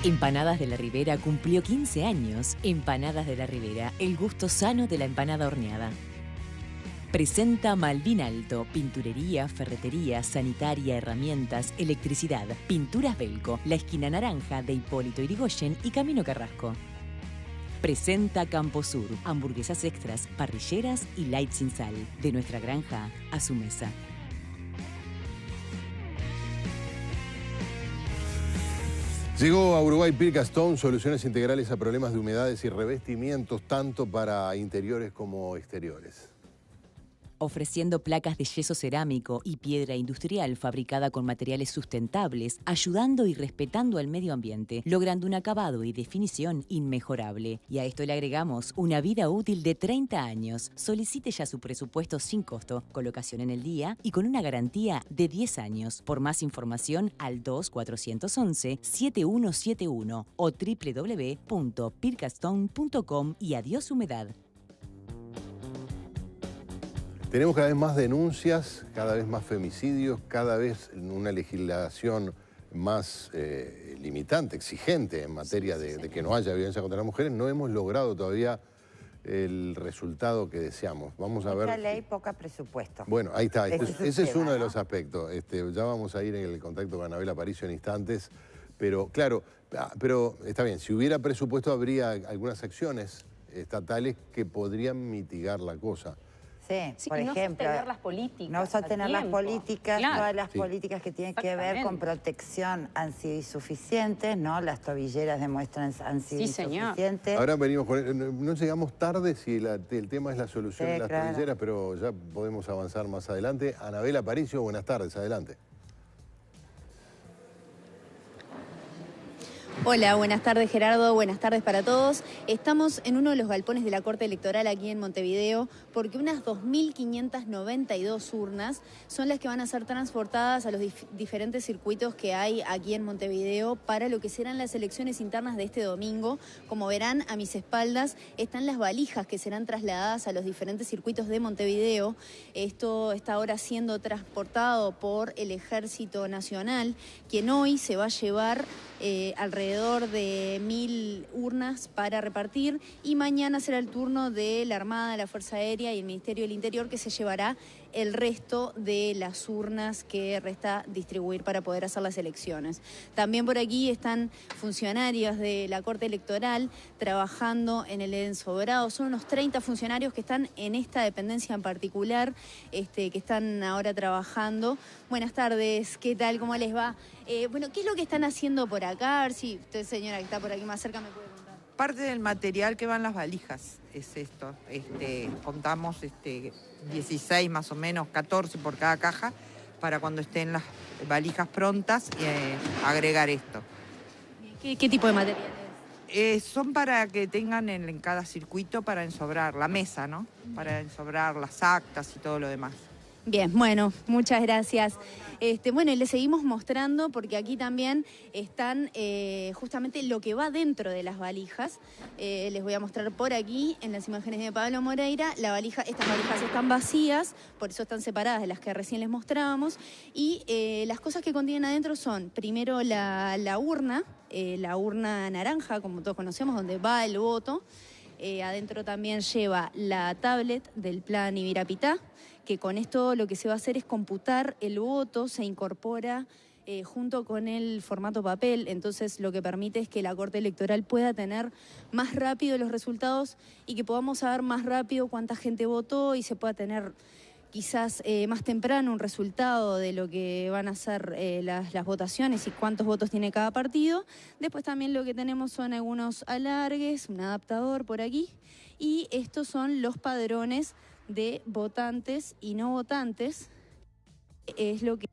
Empanadas de la Ribera cumplió 15 años. Empanadas de la Ribera, el gusto sano de la empanada horneada. Presenta Malvin Alto, pinturería, ferretería, sanitaria, herramientas, electricidad, pinturas Belco, la esquina naranja de Hipólito Yrigoyen y Camino Carrasco. Presenta Campo Sur, hamburguesas extras, parrilleras y light sin sal, de nuestra granja a su mesa. Llegó a Uruguay Pircastone, soluciones integrales a problemas de humedades y revestimientos, tanto para interiores como exteriores. Ofreciendo placas de yeso cerámico y piedra industrial fabricada con materiales sustentables, ayudando y respetando al medio ambiente, logrando un acabado y definición inmejorable. Y a esto le agregamos una vida útil de 30 años. Solicite ya su presupuesto sin costo, colocación en el día y con una garantía de 10 años. Por más información al 2411-7171 o www.pircastone.com y adiós humedad. Tenemos cada vez más denuncias, cada vez más femicidios, cada vez una legislación más limitante, exigente en materia de que no haya violencia contra las mujeres. No hemos logrado todavía el resultado que deseamos. Vamos a ver. Mucha ley, poca presupuesto. Bueno, ahí está. Ese es uno de los aspectos. Ya vamos a ir en el contacto con Anabel Aparicio en instantes. Pero claro, pero está bien, si hubiera presupuesto habría algunas acciones estatales que podrían mitigar la cosa. Sí, por ejemplo, sostener las políticas. No sostener las políticas, claro. Todas las políticas que tienen que ver con protección han sido insuficientes, ¿no? Las tobilleras demuestran han sido insuficientes. Ahora venimos con... No llegamos tarde si el tema es la solución de las tobilleras, pero ya podemos avanzar más adelante. Anabel Aparicio, buenas tardes, adelante. Hola, buenas tardes Gerardo, buenas tardes para todos. Estamos en uno de los galpones de la Corte Electoral aquí en Montevideo porque unas 2.592 urnas son las que van a ser transportadas a los diferentes circuitos que hay aquí en Montevideo para lo que serán las elecciones internas de este domingo. Como verán, a mis espaldas están las valijas que serán trasladadas a los diferentes circuitos de Montevideo. Esto está ahora siendo transportado por el Ejército Nacional, quien hoy se va a llevar alrededor de 1.000 urnas para repartir y mañana será el turno de la Armada, la Fuerza Aérea y el Ministerio del Interior que se llevará el resto de las urnas que resta distribuir para poder hacer las elecciones. También por aquí están funcionarios de la Corte Electoral trabajando en el ensobrado. Son unos 30 funcionarios que están en esta dependencia en particular, que están ahora trabajando. Buenas tardes, ¿qué tal? ¿Cómo les va? Bueno, ¿qué es lo que están haciendo por acá? A ver si usted, señora, que está por aquí más cerca, me puede contar. Parte del material que va en las valijas es esto. Contamos 16 más o menos, 14 por cada caja, para cuando estén las valijas prontas agregar esto. ¿Qué tipo de material es? Son para que tengan en cada circuito para ensobrar la mesa, ¿no? Para ensobrar las actas y todo lo demás. Bien, bueno, muchas gracias. Bueno, y les seguimos mostrando porque aquí también están justamente lo que va dentro de las valijas. Les voy a mostrar por aquí, en las imágenes de Pablo Moreira, estas valijas están vacías, por eso están separadas de las que recién les mostrábamos. Y las cosas que contienen adentro son, primero la urna naranja, como todos conocemos, donde va el voto. Adentro también lleva la tablet del plan Ibirapitá, que con esto lo que se va a hacer es computar el voto, se incorpora junto con el formato papel, entonces lo que permite es que la Corte Electoral pueda tener más rápido los resultados y que podamos saber más rápido cuánta gente votó y se pueda tener quizás más temprano un resultado de lo que van a ser las votaciones y cuántos votos tiene cada partido. Después también lo que tenemos son algunos alargues, un adaptador por aquí, y estos son los padrones de votantes y no votantes. Es lo que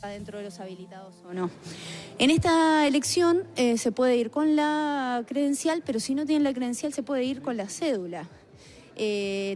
dentro de los habilitados o no. En esta elección se puede ir con la credencial, pero si no tienen la credencial se puede ir con la cédula.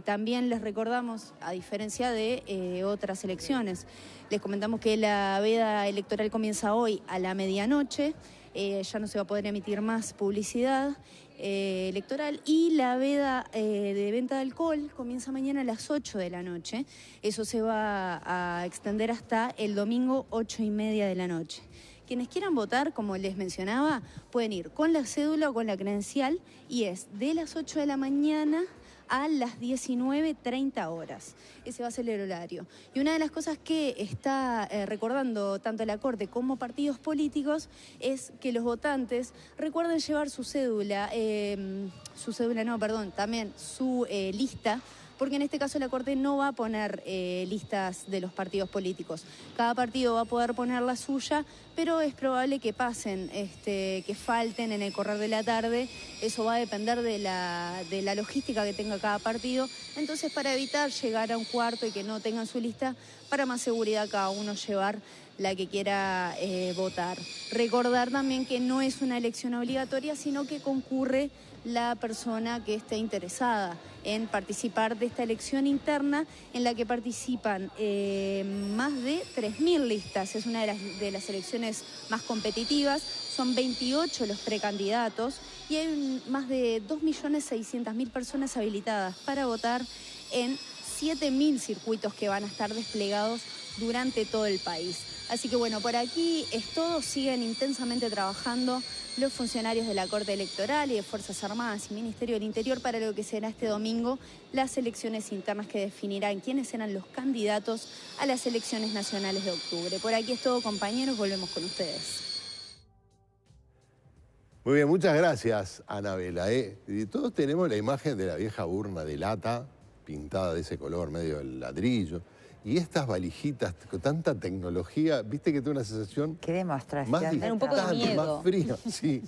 También les recordamos, a diferencia de otras elecciones, les comentamos que la veda electoral comienza hoy a la medianoche. Ya no se va a poder emitir más publicidad electoral, y la veda de venta de alcohol comienza mañana a las 8 de la noche. Eso se va a extender hasta el domingo 8:30 de la noche. Quienes quieran votar, como les mencionaba, pueden ir con la cédula o con la credencial, y es de las 8 de la mañana a las 19:30 horas. Ese va a ser el horario. Y una de las cosas que está recordando tanto la Corte como partidos políticos es que los votantes recuerden llevar su cédula, también su lista, porque en este caso la Corte no va a poner listas de los partidos políticos. Cada partido va a poder poner la suya, pero es probable que pasen, que falten en el correr de la tarde. Eso va a depender de la logística que tenga cada partido. Entonces, para evitar llegar a un cuarto y que no tengan su lista, para más seguridad cada uno llevar la que quiera votar. Recordar también que no es una elección obligatoria, sino que concurre la persona que esté interesada en participar de esta elección interna, en la que participan más de 3.000 listas. Es una de las elecciones más competitivas. Son 28 los precandidatos y hay más de 2.600.000 personas habilitadas para votar en 7.000 circuitos que van a estar desplegados durante todo el país. Así que bueno, por aquí es todo. Siguen intensamente trabajando los funcionarios de la Corte Electoral y de Fuerzas Armadas y Ministerio del Interior para lo que será este domingo las elecciones internas que definirán quiénes serán los candidatos a las elecciones nacionales de octubre. Por aquí es todo, compañeros, volvemos con ustedes. Muy bien, muchas gracias, Anabela. Y todos tenemos la imagen de la vieja urna de lata pintada de ese color, medio del ladrillo. Y estas valijitas con tanta tecnología, viste que tiene una sensación qué demostración más de un poco de miedo. más fría. Sí.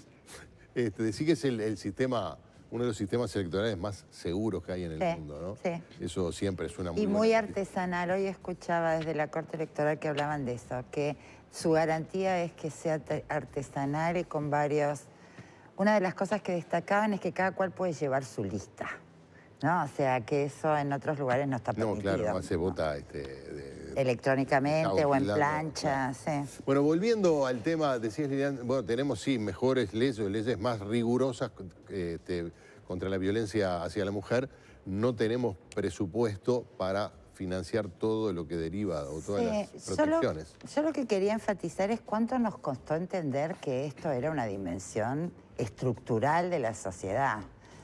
Decir que es el sistema, uno de los sistemas electorales más seguros que hay en el mundo, ¿no? Sí. Eso siempre es una muy Y buena muy noticia. artesanal. Hoy escuchaba desde la Corte Electoral que hablaban de eso, que su garantía es que sea artesanal y con varios... Una de las cosas que destacaban es que cada cual puede llevar su lista, ¿no? O sea, que eso en otros lugares no está permitido. No, claro, se vota electrónicamente o en plancha, claro. sí. Bueno, volviendo al tema, decías, Lilian, bueno, tenemos sí mejores leyes más rigurosas contra la violencia hacia la mujer. No tenemos presupuesto para financiar todo lo que deriva o todas las protecciones. Yo lo que quería enfatizar es cuánto nos costó entender que esto era una dimensión estructural de la sociedad,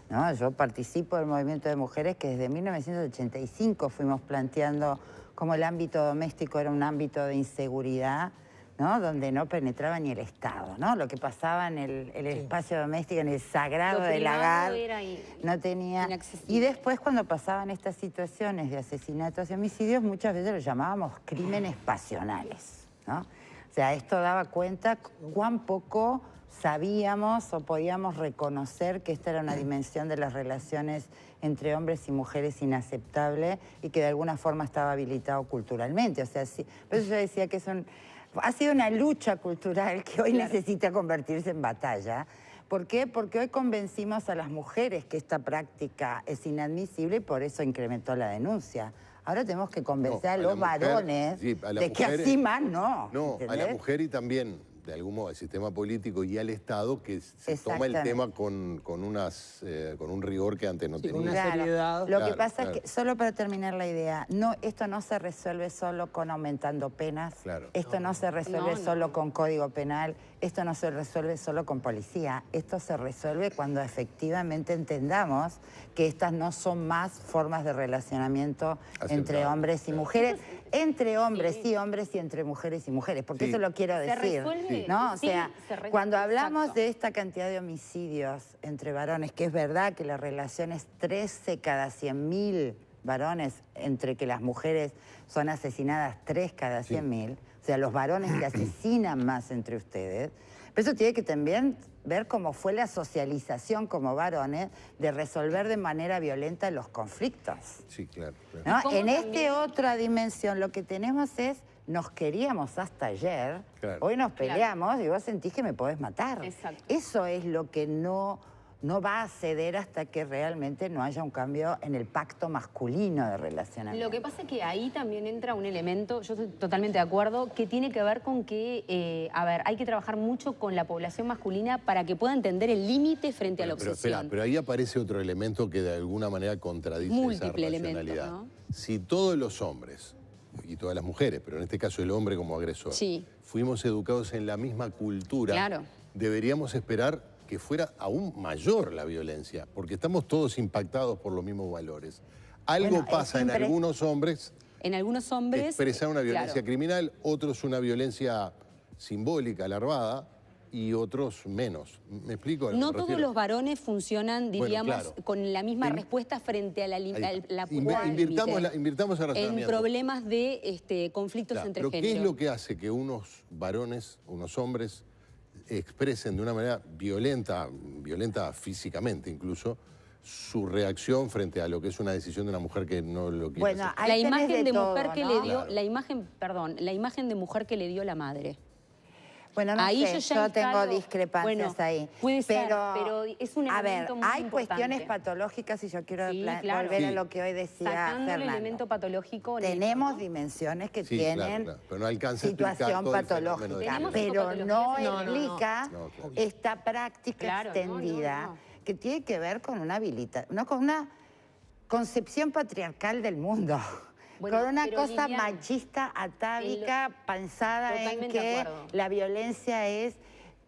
¿no? Yo participo del movimiento de mujeres que desde 1985 fuimos planteando cómo el ámbito doméstico era un ámbito de inseguridad, ¿no? Donde no penetraba ni el Estado, ¿no? Lo que pasaba en el espacio doméstico, en el sagrado del hogar, no tenía... Y después, cuando pasaban estas situaciones de asesinatos y homicidios, muchas veces lo llamábamos crímenes pasionales, ¿no? O sea, esto daba cuenta cuán poco sabíamos o podíamos reconocer que esta era una dimensión de las relaciones entre hombres y mujeres inaceptable y que de alguna forma estaba habilitado culturalmente. O sea, sí, por eso yo decía que ha sido una lucha cultural que hoy necesita convertirse en batalla. ¿Por qué? Porque hoy convencimos a las mujeres que esta práctica es inadmisible y por eso incrementó la denuncia. Ahora tenemos que convencer a los varones de que así más no. No, ¿entendés? a la mujer y también, de algún modo, al sistema político y al Estado, que se toma el tema con un rigor que antes no tenía. Con una seriedad. Lo que pasa es que, solo para terminar la idea, esto no se resuelve solo con aumentando penas, esto no se resuelve solo con código penal, esto no se resuelve solo con policía, esto se resuelve cuando efectivamente entendamos que estas no son más formas de relacionamiento entre hombres y mujeres, entre hombres y hombres y entre mujeres y mujeres, porque eso lo quiero decir, ¿no? O sea, cuando hablamos de esta cantidad de homicidios entre varones, que es verdad que la relación es 13 cada 100.000 varones, entre que las mujeres son asesinadas 3 cada 100.000, o sea, los varones que asesinan más entre ustedes, pero eso tiene que también ver cómo fue la socialización como varones de resolver de manera violenta los conflictos. Sí, claro. ¿No? En esta otra dimensión lo que tenemos es, nos queríamos hasta ayer, hoy nos peleamos y vos sentís que me podés matar. Exacto. Eso es lo que no no va a ceder hasta que realmente no haya un cambio en el pacto masculino de relacionamiento. Lo que pasa es que ahí también entra un elemento, yo estoy totalmente de acuerdo, que tiene que ver con que, a ver, hay que trabajar mucho con la población masculina para que pueda entender el límite frente a la obsesión. Pero ahí aparece otro elemento que de alguna manera contradice esa racionalidad. Elementos, ¿no? Si todos los hombres, y todas las mujeres, pero en este caso el hombre como agresor, fuimos educados en la misma cultura, deberíamos esperar que fuera aún mayor la violencia, porque estamos todos impactados por los mismos valores. Algo pasa en algunos hombres. En algunos hombres expresan una violencia criminal, otros una violencia simbólica, larvada, y otros menos. ¿Me explico? No todos los varones funcionan, diríamos, con la misma respuesta frente a la invirtamos el razonamiento. En problemas de conflictos entre géneros. Pero ¿qué es lo que hace que unos varones, unos hombres, expresen de una manera violenta físicamente incluso, su reacción frente a lo que es una decisión de una mujer que no lo quiere hacer? La imagen de mujer que le dio, la imagen de mujer que le dio la madre. Bueno, no ahí sé, yo tengo discrepancias ahí. Puede ser, pero es un elemento muy hay importante. Cuestiones patológicas y yo quiero volver a lo que hoy decía Sacando Fernando. el elemento patológico. Tenemos dimensiones que tienen pero no alcanza situación patológica, pero no implica esta práctica extendida que tiene que ver con una con una concepción patriarcal del mundo. Bueno, con una cosa machista, atávica, pensada en que la violencia es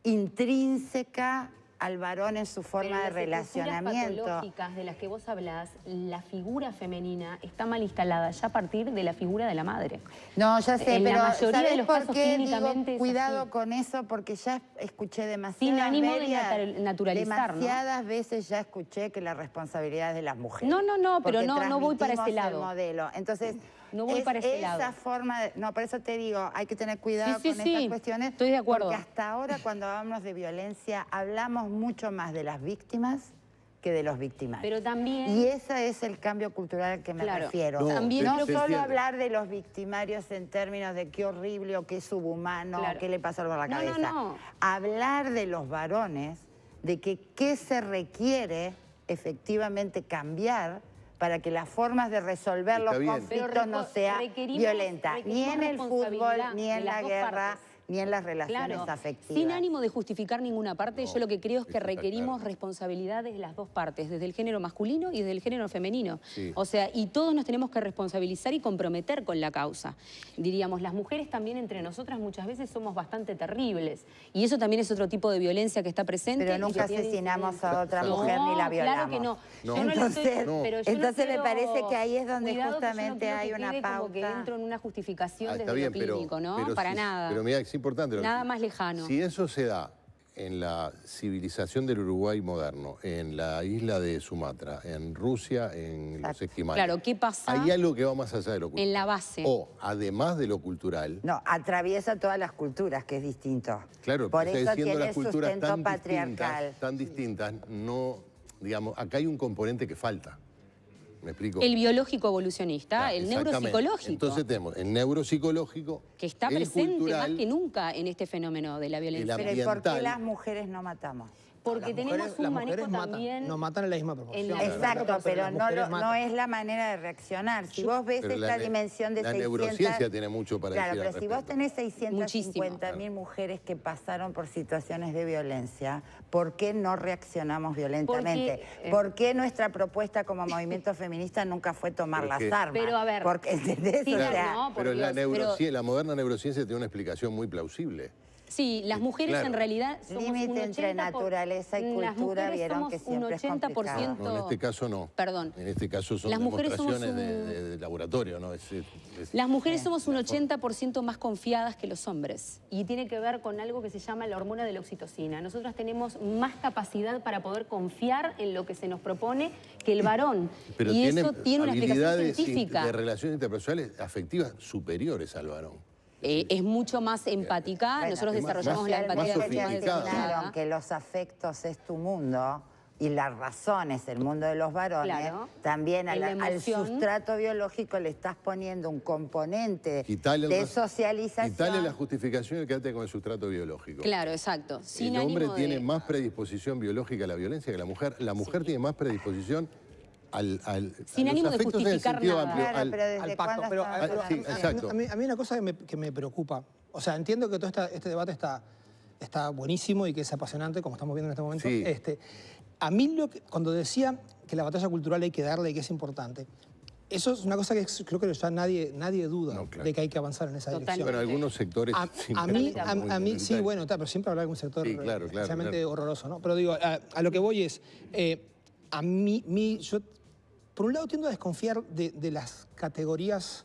intrínseca al varón en su forma de relacionamiento. Las patológicas de las que vos hablás, la figura femenina está mal instalada ya a partir de la figura de la madre. No, ya sé, pero la mayoría ¿sabés de los por casos qué clínicamente digo cuidado con eso? Porque ya escuché demasiadas sin ánimo de naturalizar, demasiadas veces ya escuché que la responsabilidad es de las mujeres. No, pero no voy para ese lado. Modelo. Entonces, no voy para ese lado. Esa forma de, no, por eso te digo, hay que tener cuidado con estas cuestiones. Estoy de acuerdo. Porque hasta ahora cuando hablamos de violencia hablamos mucho más de las víctimas que de los victimarios. Pero también... Y ese es el cambio cultural al que me refiero. No solo hablar de los victimarios en términos de qué horrible o qué subhumano, o qué le pasó algo a la cabeza. Hablar de los varones, de que qué se requiere efectivamente cambiar para que las formas de resolver los conflictos no sean violentas, ni en el fútbol, ni en la guerra, ni en las relaciones afectivas. Sin ánimo de justificar ninguna parte, yo lo que creo es que requerimos responsabilidad desde las dos partes, desde el género masculino y desde el género femenino. O sea, y todos nos tenemos que responsabilizar y comprometer con la causa. Diríamos, las mujeres también entre nosotras muchas veces somos bastante terribles. Y eso también es otro tipo de violencia que está presente. Pero nunca asesinamos a otra mujer ni la violamos. Claro que no. Entonces me parece que ahí es donde justamente hay una pauta. Como que entro en una justificación desde lo clínico, ¿no? Para nada. Pero mira, es importante. Nada más lejano. Si eso se da en la civilización del Uruguay moderno, en la isla de Sumatra, en Rusia, en los esquimales. Claro, ¿qué pasa? Hay algo que va más allá de lo cultural. En la base. O, además de lo cultural... No, atraviesa todas las culturas, que es distinto. Claro, por eso tiene las culturas tan distintas, no, digamos, acá hay un componente que falta. ¿Me explico? El biológico evolucionista, el neuropsicológico. Entonces tenemos el neuropsicológico, que está presente más que nunca en este fenómeno de la violencia. Pero ¿y por qué las mujeres no matamos? Porque tenemos un manejo también... No matan en la misma proporción. Exacto, pero no es la manera de reaccionar. Si vos ves esta dimensión de 600... La neurociencia tiene mucho para decir. Claro, pero si vos tenés 650.000 mujeres que pasaron por situaciones de violencia, ¿por qué no reaccionamos violentamente? ¿Por qué nuestra propuesta como movimiento feminista nunca fue tomar las armas? Pero a ver... Porque, ¿entendés? Pero la moderna neurociencia tiene una explicación muy plausible. Sí, las mujeres en realidad somos límite entre naturaleza y cultura, vieron que siempre es complicado. No, en este caso no. Perdón. En este caso son demostraciones de laboratorio, ¿no? Las mujeres somos un 80% más confiadas que los hombres. Y tiene que ver con algo que se llama la hormona de la oxitocina. Nosotras tenemos más capacidad para poder confiar en lo que se nos propone que el varón. Pero y eso tiene una explicación científica. De relaciones interpersonales afectivas superiores al varón. Es mucho más empática. Nosotros desarrollamos la empatía que enseñaron que los afectos es tu mundo. y las razones, el mundo de los varones, claro, también al sustrato biológico le estás poniendo un componente de socialización. Quitarle la justificación y quedarte con el sustrato biológico. Claro, exacto. El hombre tiene más predisposición biológica a la violencia que la mujer. La mujer tiene más predisposición sin ánimo de justificar nada. Claro, pero ¿desde cuándo sí, exacto. A mí una cosa que me preocupa, o sea, entiendo que todo este debate está buenísimo y que es apasionante, como estamos viendo en este momento. Sí. A mí, cuando decía que la batalla cultural hay que darle y que es importante, eso es una cosa que creo que ya nadie duda de que hay que avanzar en esa dirección. Bueno, algunos sectores... A mí sí, bueno, pero siempre habrá algún sector especialmente horroroso, ¿no? Pero digo, a lo que voy es, yo por un lado tiendo a desconfiar de las categorías,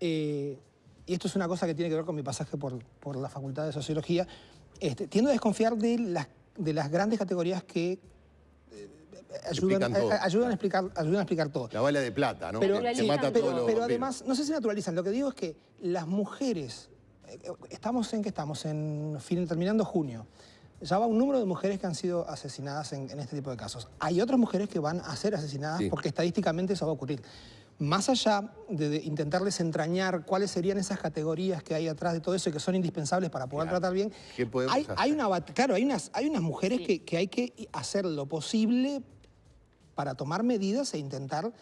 y esto es una cosa que tiene que ver con mi pasaje por la Facultad de Sociología, tiendo a desconfiar de las grandes categorías que ayudan a explicar todo. La bala de plata, ¿no? Pero además, no sé si naturalizan. Lo que digo es que las mujeres, terminando junio, ya va un número de mujeres que han sido asesinadas en este tipo de casos. Hay otras mujeres que van a ser asesinadas porque estadísticamente eso va a ocurrir. Más allá de intentar desentrañar cuáles serían esas categorías que hay atrás de todo eso y que son indispensables para poder tratar bien, hay unas mujeres que hay que hacer lo posible para tomar medidas e intentar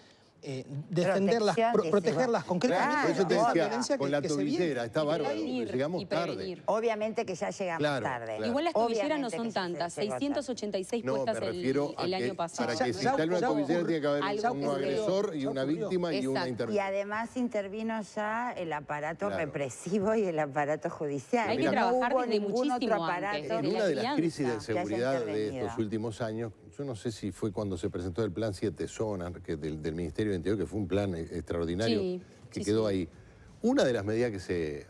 defenderlas, protegerlas concretamente. Eso te decía, con la tobillera, está bárbaro, llegamos tarde. Obviamente que ya llegamos tarde. Igual las tobilleras no son tantas, 686 puestas el año pasado. Para que se instale una tobillera tiene que haber un agresor y una víctima y una intervención. Y además intervino ya el aparato represivo y el aparato judicial. Hay que trabajar desde muchísimo antes. En una de las crisis de seguridad de estos últimos años, yo no sé si fue cuando se presentó el plan 7 zonas del Ministerio del Interior, que fue un plan extraordinario que quedó ahí. Una de las medidas que se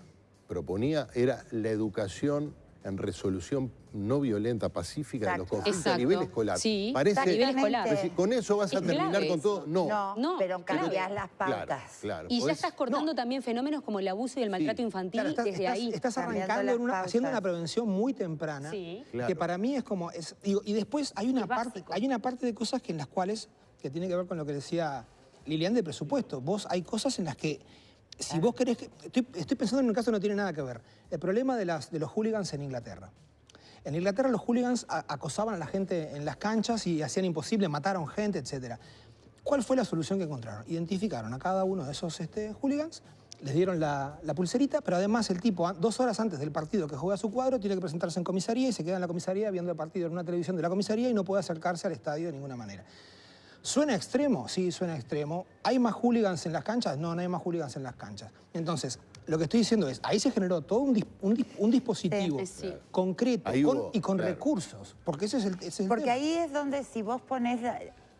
proponía era la educación en resolución no violenta, pacífica de los conflictos a nivel escolar. Parece a nivel escolar. Decir, con eso vas a terminar con todo. No, pero cambias las pautas. Y ya estás cortando también fenómenos como el abuso y el maltrato infantil desde ahí. Estás arrancando, haciendo una prevención muy temprana, que para mí es como... y después hay una parte de cosas en las cuales, que tiene que ver con lo que decía Lilian, de presupuesto. Hay cosas en las que, si vos querés... Estoy pensando en un caso que no tiene nada que ver. El problema de los hooligans en Inglaterra. En Inglaterra los hooligans acosaban a la gente en las canchas y hacían imposible, mataron gente, etc. ¿Cuál fue la solución que encontraron? Identificaron a cada uno de esos hooligans, les dieron la pulserita, pero además el tipo, 2 horas antes del partido que juega su cuadro, tiene que presentarse en comisaría y se queda en la comisaría viendo el partido en una televisión de la comisaría y no puede acercarse al estadio de ninguna manera. ¿Suena extremo? Sí, suena extremo. ¿Hay más hooligans en las canchas? No, no hay más hooligans en las canchas. Entonces, lo que estoy diciendo es, ahí se generó todo un dispositivo concreto y con recursos. Porque ese es el Porque tema. ahí es donde si vos pones...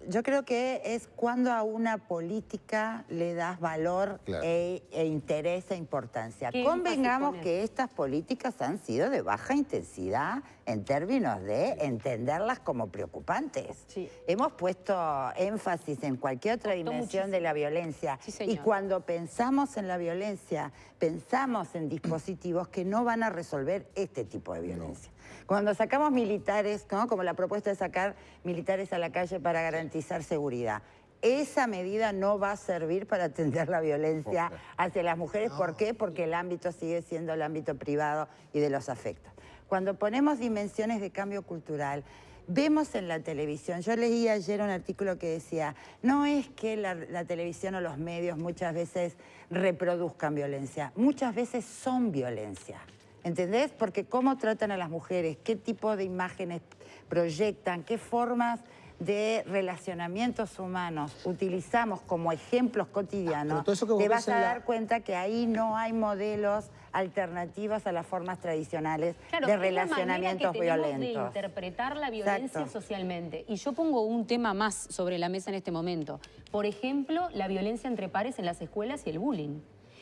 Yo creo que es cuando a una política le das valor e interés e importancia. Convengamos que estas políticas han sido de baja intensidad en términos de entenderlas como preocupantes. Hemos puesto énfasis en cualquier otra dimensión de la violencia. Y cuando pensamos en la violencia, pensamos en dispositivos que no van a resolver este tipo de violencia. Cuando sacamos militares, ¿no? Como la propuesta de sacar militares a la calle para garantizar seguridad, esa medida no va a servir para atender la violencia hacia las mujeres. ¿Por qué? Porque el ámbito sigue siendo el ámbito privado y de los afectos. Cuando ponemos dimensiones de cambio cultural, vemos en la televisión, yo leí ayer un artículo que decía, no es que la televisión o los medios muchas veces reproduzcan violencia, muchas veces son violencia. ¿Entendés? Porque cómo tratan a las mujeres, qué tipo de imágenes proyectan, qué formas de relacionamientos humanos utilizamos como ejemplos cotidianos, te vas a dar cuenta que ahí no hay modelos alternativos a las formas tradicionales de relacionamientos violentos. De interpretar la violencia socialmente. Y yo pongo un tema más sobre la mesa en este momento. Por ejemplo, la violencia entre pares en las escuelas y el bullying.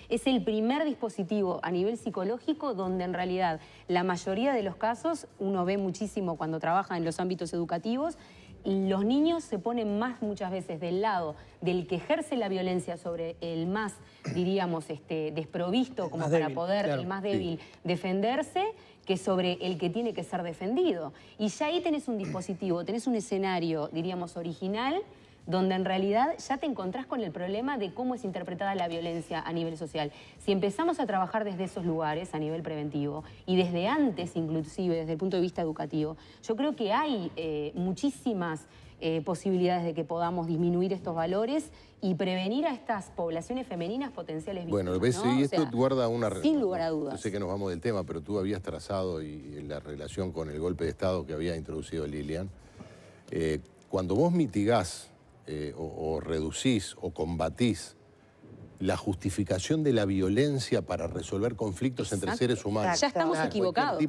Es el primer dispositivo a nivel psicológico donde en realidad la mayoría de los casos, uno ve muchísimo cuando trabaja en los ámbitos educativos, los niños se ponen muchas veces del lado del que ejerce la violencia sobre el más, diríamos, desprovisto, como para poder, el más débil, defenderse, que sobre el que tiene que ser defendido. Y ya ahí tenés un dispositivo, tenés un escenario, diríamos, original, donde en realidad ya te encontrás con el problema de cómo es interpretada la violencia a nivel social. Si empezamos a trabajar desde esos lugares a nivel preventivo y desde antes inclusive desde el punto de vista educativo, yo creo que hay muchísimas posibilidades de que podamos disminuir estos valores y prevenir a estas poblaciones femeninas potenciales víctimas. Bueno, ves, ¿no? Y esto guarda una... Sin lugar a dudas. Yo sé que nos vamos del tema, pero tú habías trazado y la relación con el golpe de Estado que había introducido Lilian. Cuando vos mitigás o reducís o combatís la justificación de la violencia para resolver conflictos entre seres humanos. Ya estamos equivocados.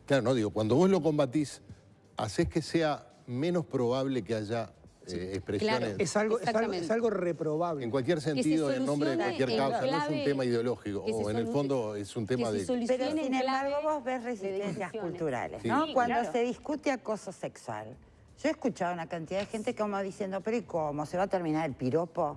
Claro, no digo, cuando vos lo combatís, hacés que sea menos probable que haya expresiones. Claro, es algo reprobable. En cualquier sentido, en nombre de cualquier causa, no es un tema ideológico, o en el fondo es un tema de... Pero sin embargo vos ves resistencias culturales, ¿no? Sí. Cuando se discute acoso sexual. Yo he escuchado una cantidad de gente como diciendo, pero ¿y cómo? ¿Se va a terminar el piropo?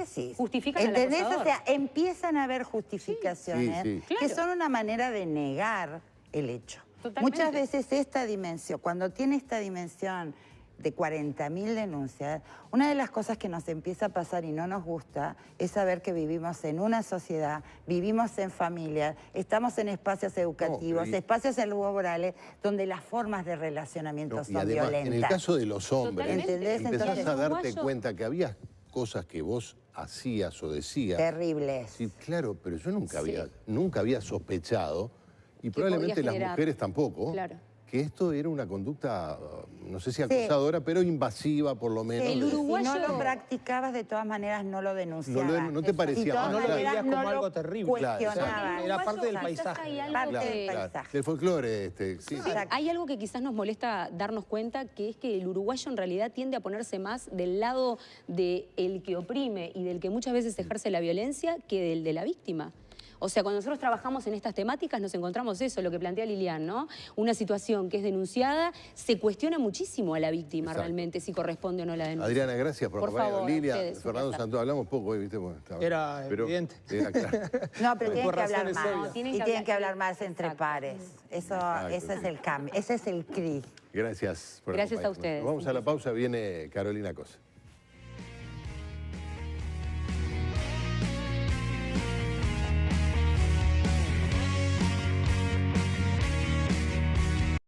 Sí. Justifican ¿entendés? al acosador. O sea, empiezan a haber justificaciones que son una manera de negar el hecho. Totalmente. Muchas veces esta dimensión, cuando tiene esta dimensión de 40.000 denuncias, una de las cosas que nos empieza a pasar y no nos gusta es saber que vivimos en una sociedad, vivimos en familias, estamos en espacios educativos, espacios laborales, donde las formas de relacionamiento son además, violentas. En el caso de los hombres, ¿entendés? Empezás a darte cuenta que había cosas que vos hacías o decías. Terribles. Sí, claro, pero yo nunca había sospechado, y probablemente las mujeres tampoco, que esto era una conducta, no sé si acosadora, pero invasiva por lo menos. El uruguayo... Si no lo practicabas, de todas maneras no lo denunciabas. No te parecía mal. No lo veías como no algo terrible. Cuestionabas. Era parte del paisaje. Del paisaje. Del folclore. Hay algo que quizás nos molesta darnos cuenta, que es que el uruguayo en realidad tiende a ponerse más del lado del que oprime y del que muchas veces ejerce la violencia que del de la víctima. O sea, cuando nosotros trabajamos en estas temáticas nos encontramos eso, lo que plantea Lilian, ¿no? Una situación que es denunciada, se cuestiona muchísimo a la víctima realmente si corresponde o no la denuncia. Adriana, gracias por acompañarnos. Lilian, Fernando Santó, hablamos poco hoy, ¿viste? Bueno, era evidente. Era claro. No, pero tienen que hablar más. Tienen que hablar más entre pares. Ese es el cambio, ese es el CRI. Gracias por Gracias a ustedes. Vamos a la pausa, viene Carolina Cosa.